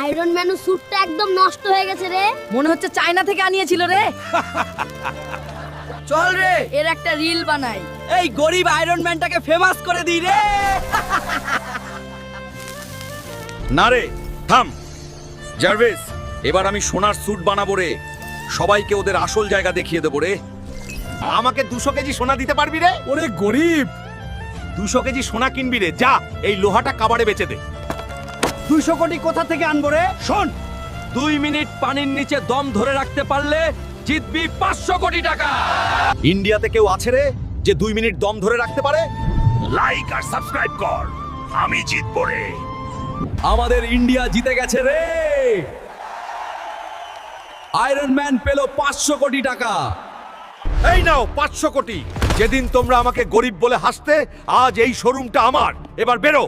Iron man স্যুটটা একদম নষ্ট হয়ে গেছে রে। মনে হচ্ছে চায়না থেকে আনিয়েছিল রে। চল রে, এর একটা রিল বানাই। এই গরিব আয়রন ম্যানটাকে ফেমাস করে দিই রে। না রে, থাম। জার্ভিস, এবার আমি সোনার স্যুট বানাবো রে। সবাইকে ওদের আসল জায়গা দেখিয়ে দেবো রে। আমাকে 200 কেজি সোনা দিতে পারবি রে? ওরে গরিব, 200 কেজি সোনা কিনবি রে, যা এই লোহাটা কাবারে বেচে দে। 200 কোটি কোথা থেকে আনবো রে? শোন, 2 মিনিট পানির নিচে দম ধরে রাখতে পারলে জিতবি 500 কোটি টাকা। ইন্ডিয়াতে কেউ আছে রে যে 2 মিনিট দম ধরে রাখতে পারে? লাইক আর সাবস্ক্রাইব কর, আমি জিতবো রে। আমাদের ইন্ডিয়া জিতে গেছে রে। আয়রন ম্যান পেল 500 কোটি টাকা। এই নাও 500 কোটি। যেদিন তোমরা আমাকে গরিব বলে হাসতে, আজ এই শোরুমটা আমার। এবার বেরো।